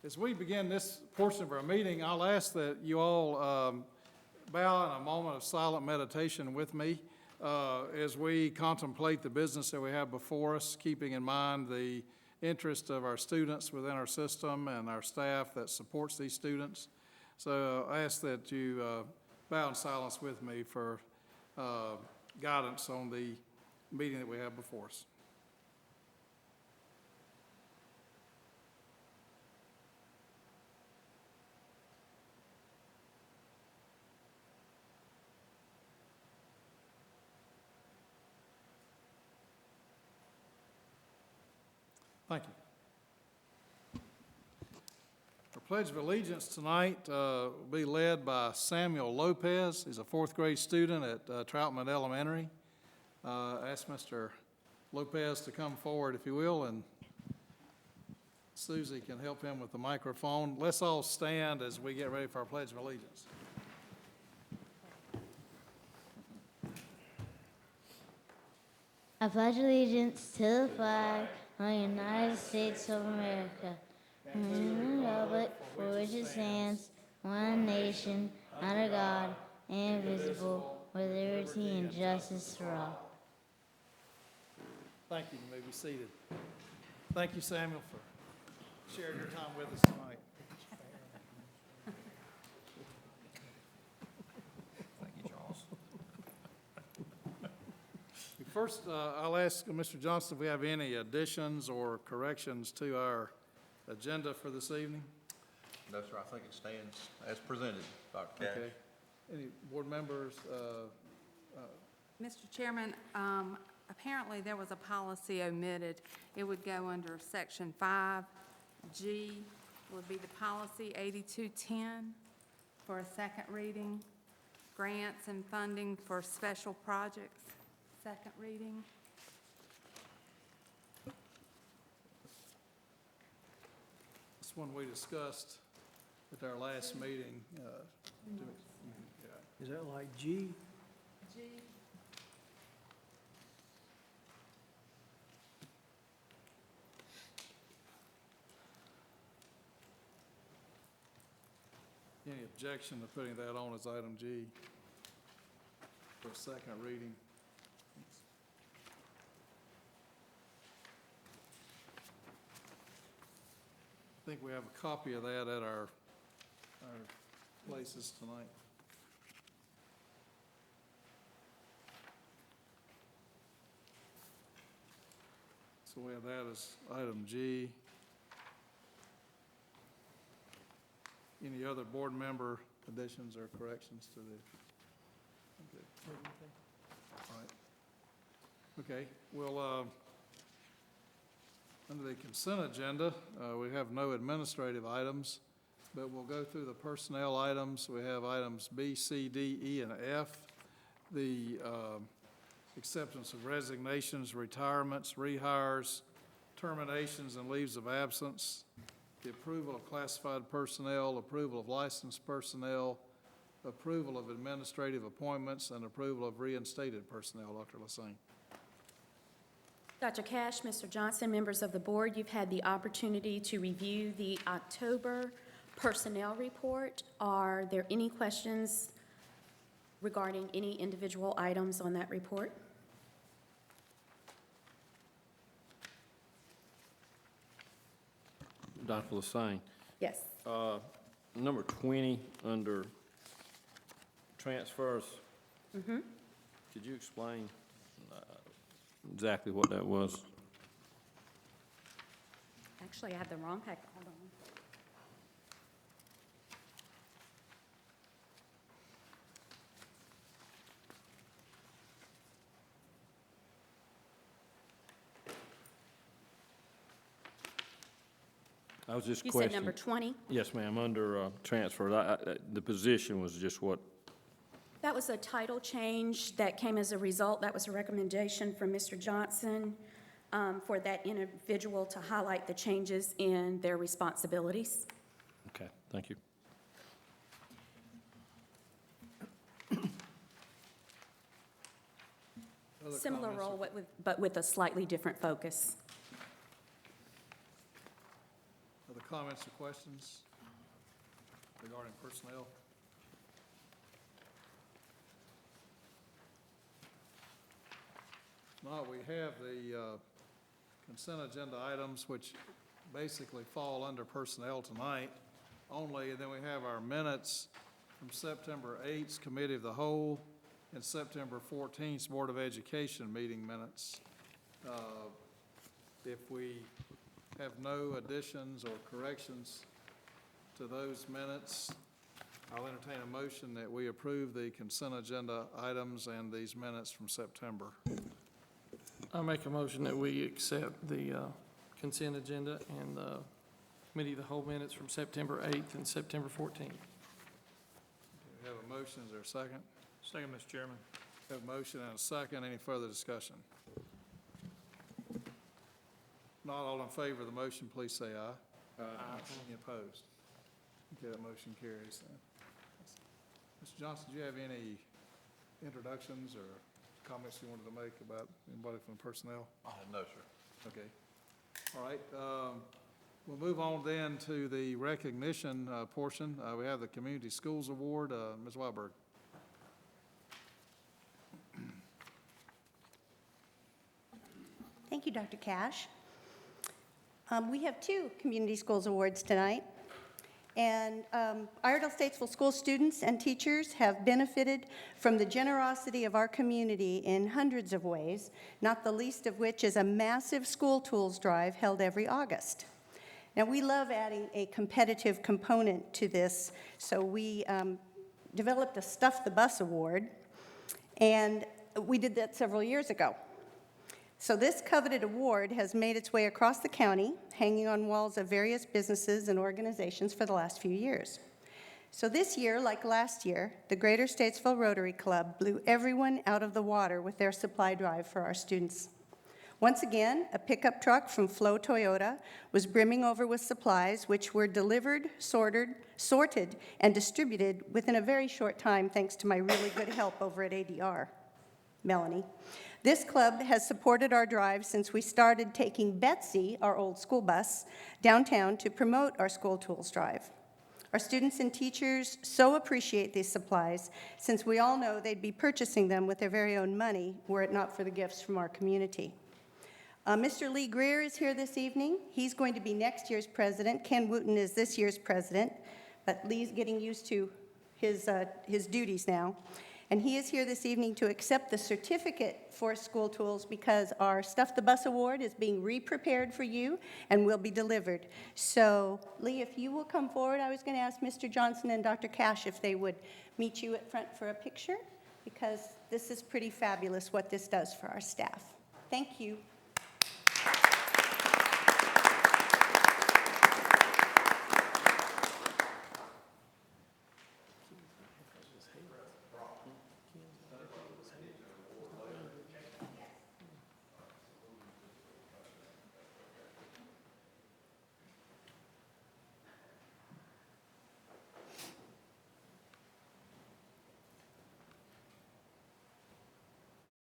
As we begin this portion of our meeting, I'll ask that you all bow in a moment of silent meditation with me as we contemplate the business that we have before us, keeping in mind the interest of our students within our system and our staff that supports these students. So I ask that you bow in silence with me for guidance on the meeting that we have before us. Thank you. Our Pledge of Allegiance tonight will be led by Samuel Lopez. He's a fourth grade student at Troutman Elementary. I ask Mr. Lopez to come forward, if you will, and Susie can help him with the microphone. Let's all stand as we get ready for our Pledge of Allegiance. I pledge allegiance to the flag of the United States of America, and to the republic for which it stands, one nation, under God, indivisible, with liberty and justice for all. Thank you. You may be seated. Thank you, Samuel, for sharing your time with us tonight. Thank you, Charles. First, I'll ask Mr. Johnston if we have any additions or corrections to our agenda for this evening. No, sir, I think it stands as presented, Dr. Cash. Okay. Any board members? Mr. Chairman, apparently there was a policy omitted. It would go under Section 5G, would be the policy 8210 for a second reading, grants and funding for special projects, second reading. This one we discussed at our last meeting. Is that like G? G. Any objection to putting that on as item G for a second reading? I think we have a copy of that at our places tonight. So we have that as item G. Any other board member additions or corrections to the? Okay. All right. Okay, well, under the consent agenda, we have no administrative items, but we'll go through the personnel items. We have items B, C, D, E, and F. The acceptance of resignations, retirements, rehires, terminations, and leaves of absence, the approval of classified personnel, approval of licensed personnel, approval of administrative appointments, and approval of reinstated personnel. Dr. Lassane. Dr. Cash, Mr. Johnson, members of the board, you've had the opportunity to review the October personnel report. Are there any questions regarding any individual items on that report? Dr. Lassane, Yes. number 20 under transfers. Could you explain exactly what that was? Actually, I had the wrong packet. Hold on. I was just You questioning. said number 20? Yes, ma'am, under transfer. The position was just what? That was a title change that came as a result. That was a recommendation from Mr. Johnson for that individual to highlight the changes in their responsibilities. Okay, thank you. Other Similar comments? role, but with a slightly different focus. Other comments or questions regarding personnel? No, we have the consent agenda items, which basically fall under personnel tonight only, and then we have our minutes from September 8th's Committee of the Whole and September 14th's Board of Education meeting minutes. If we have no additions or corrections to those minutes, I'll entertain a motion that we approve the consent agenda items and these minutes from September. I make a motion that we accept the consent agenda and the committee of the whole minutes from September 8th and September 14th. We have a motion, is there a second? Second, Mr. Chairman. We have a motion and a second, any further discussion? Not all in favor of the motion, please say aye. Aye. Any opposed? Okay, that motion carries then. Mr. Johnson, do you have any introductions or comments you wanted to make about anybody from personnel? No, sir. Okay. All right. We'll move on then to the recognition portion. We have the Community Schools Award. Ms. Weiberg. Thank you, Dr. Cash. We have 2 Community Schools Awards tonight, and Iredell-Statesville school students and teachers have benefited from the generosity of our community in hundreds of ways, not the least of which is a massive school tools drive held every August. Now, we love adding a competitive component to this, so we developed a Stuff the Bus Award, and we did that several years ago. So this coveted award has made its way across the county, hanging on walls of various businesses and organizations for the last few years. So this year, like last year, the Greater Statesville Rotary Club blew everyone out of the water with their supply drive for our students. Once again, a pickup truck from Flo Toyota was brimming over with supplies, which were delivered, sorted, and distributed within a very short time, thanks to my really good help over at ADR, Melanie. This club has supported our drive since we started taking Betsy, our old school bus, downtown to promote our school tools drive. Our students and teachers so appreciate these supplies, since we all know they'd be purchasing them with their very own money were it not for the gifts from our community. Mr. Lee Greer is here this evening. He's going to be next year's president. Ken Wooten is this year's president, but Lee's getting used to his duties now. And he is here this evening to accept the certificate for school tools because our Stuff the Bus Award is being re-prepared for you and will be delivered. So, Lee, if you will come forward, I was going to ask Mr. Johnson and Dr. Cash if they would meet you at front for a picture, because this is pretty fabulous what this does for our staff. Thank you.